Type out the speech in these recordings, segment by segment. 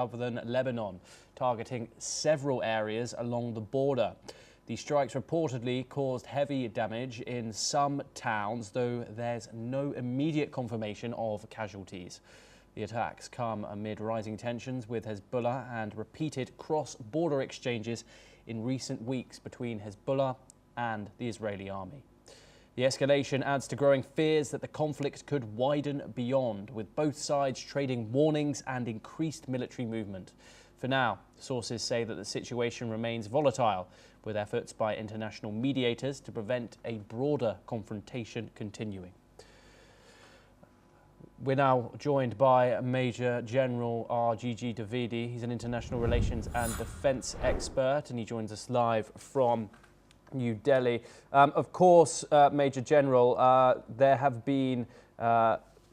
southern Lebanon, targeting several areas along the border. The strikes reportedly caused heavy damage in some towns, though there's no immediate confirmation of casualties. The attacks come amid rising tensions with Hezbollah and repeated cross-border exchanges in recent weeks between Hezbollah and the Israeli army. The escalation adds to growing fears that the conflict could widen beyond, with both sides trading warnings and increased military movement. For now, sources say that the situation remains volatile, with efforts by international mediators to prevent a broader confrontation continuing. We're now joined by Major General Gigi Davidi. He's an international relations and defence expert, and he joins us live from New Delhi. Of course, Major General, there have been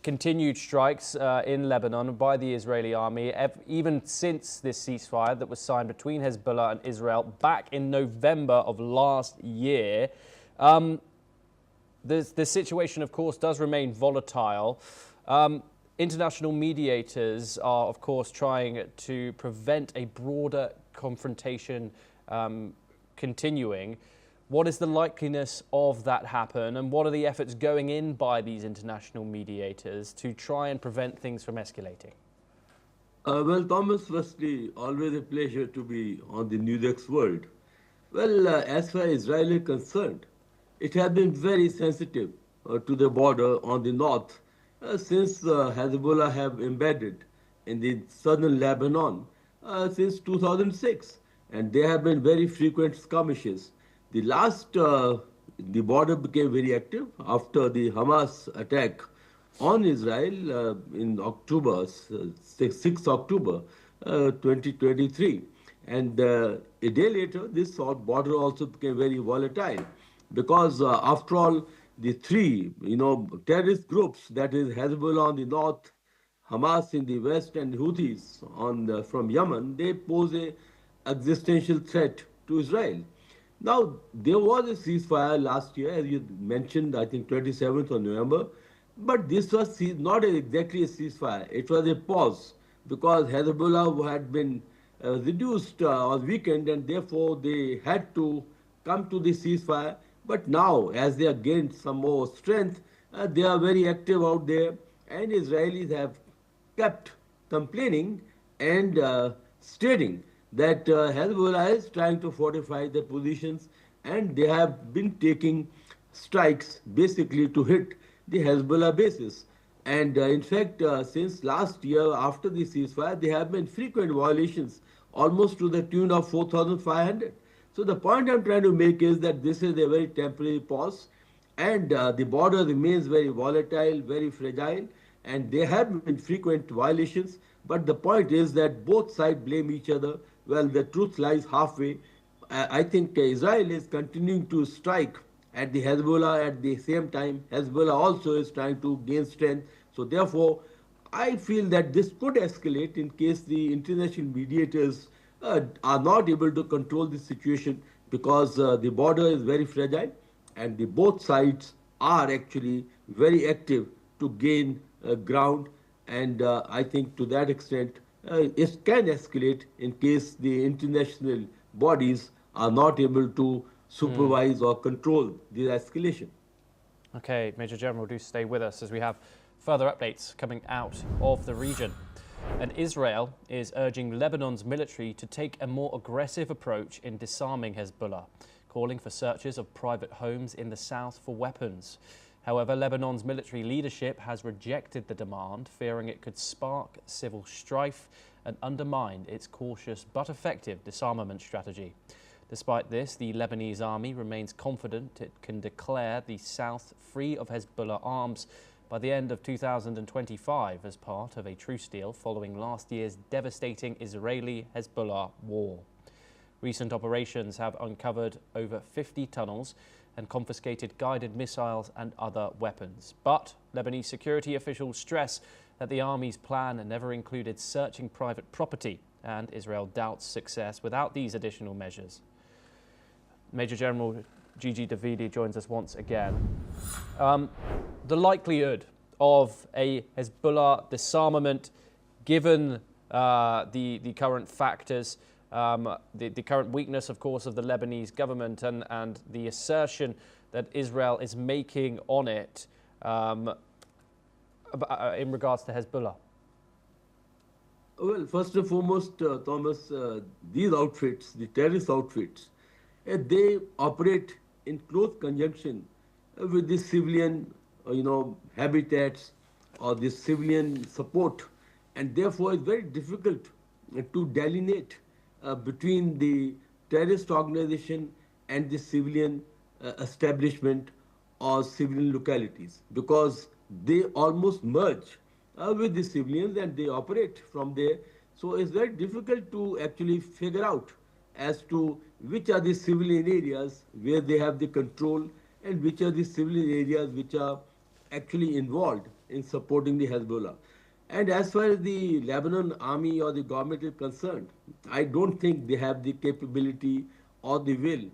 continued strikes in Lebanon by the Israeli army, even since this ceasefire that was signed between Hezbollah and Israel back in November of last year. The situation, of course, does remain volatile. International mediators are, of course, trying to prevent a broader confrontation continuing. What is the likeliness of that happen, and what are the efforts going in by these international mediators to try and prevent things from escalating? Well, Thomas, firstly, always a pleasure to be on the NewsX world. Well, as far as Israel is concerned, it has been very sensitive to the border on the north since Hezbollah have embedded in the southern Lebanon since 2006, and there have been very frequent skirmishes. The last, the border became very active after the Hamas attack on Israel in October, 6 October 2023. And a day later, this border also became very volatile because after all, the three, terrorist groups, that is Hezbollah on the north, Hamas in the west, and Houthis from Yemen, they pose a existential threat to Israel. Now, there was a ceasefire last year, as you mentioned, I think 27th of November, but this was not exactly a ceasefire. It was a pause because Hezbollah had been reduced on weekend, and therefore they had to come to the ceasefire. But now, as they have gained some more strength, they are very active out there, and Israelis have kept complaining and stating that Hezbollah is trying to fortify their positions, and they have been taking strikes basically to hit the Hezbollah bases. And in fact, since last year, after the ceasefire, there have been frequent violations, almost to the tune of 4,500. So the point I'm trying to make is that this is a very temporary pause, and the border remains very volatile, very fragile, and there have been frequent violations. But the point is that both sides blame each other. Well, the truth lies halfway. I think Israel is continuing to strike at the Hezbollah. At the same time, Hezbollah also is trying to gain strength. So therefore, I feel that this could escalate in case the international mediators are not able to control the situation, because the border is very fragile and both sides are actually very active to gain ground. And I think to that extent, it can escalate in case the international bodies are not able to supervise or control the escalation. Okay, Major General, do stay with us as we have further updates coming out of the region. And Israel is urging Lebanon's military to take a more aggressive approach in disarming Hezbollah, calling for searches of private homes in the south for weapons. However, Lebanon's military leadership has rejected the demand, fearing it could spark civil strife and undermine its cautious but effective disarmament strategy. Despite this, the Lebanese army remains confident it can declare the south free of Hezbollah arms by the end of 2025 as part of a truce deal following last year's devastating Israeli-Hezbollah war. Recent operations have uncovered over 50 tunnels and confiscated guided missiles and other weapons. But Lebanese security officials stress that the army's plan never included searching private property, and Israel doubts success without these additional measures. Major General Gigi Davidi joins us once again. The likelihood of a Hezbollah disarmament, given the current factors, the current weakness, of course, of the Lebanese government and the assertion that Israel is making on it in regards to Hezbollah? Well, first and foremost, Thomas, these outfits, the terrorist outfits, they operate in close conjunction with the civilian, habitats or the civilian support, and therefore it's very difficult to delineate between the terrorist organization and the civilian establishment or civilian localities, because they almost merge with the civilians and they operate from there. So it's very difficult to actually figure out as to which are the civilian areas where they have the control and which are the civilian areas which are actually involved in supporting the Hezbollah. And as far as the Lebanon army or the government is concerned, I don't think they have the capability or the will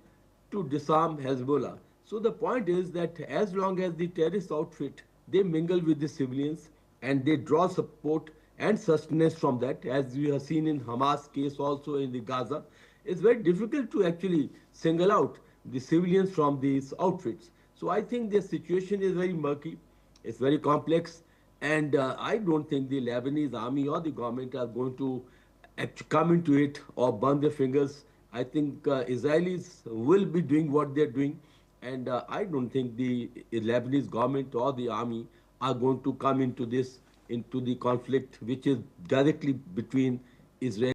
to disarm Hezbollah. So the point is that as long as the terrorist outfit, they mingle with the civilians and they draw support and sustenance from that, as we have seen in Hamas case also in the Gaza, it's very difficult to actually single out the civilians from these outfits. So I think the situation is very murky, it's very complex, and I don't think the Lebanese army or the government are going to come into it or burn their fingers. I think Israelis will be doing what they're doing, and I don't think the Lebanese government or the army are going to come into the conflict, which is directly between Israel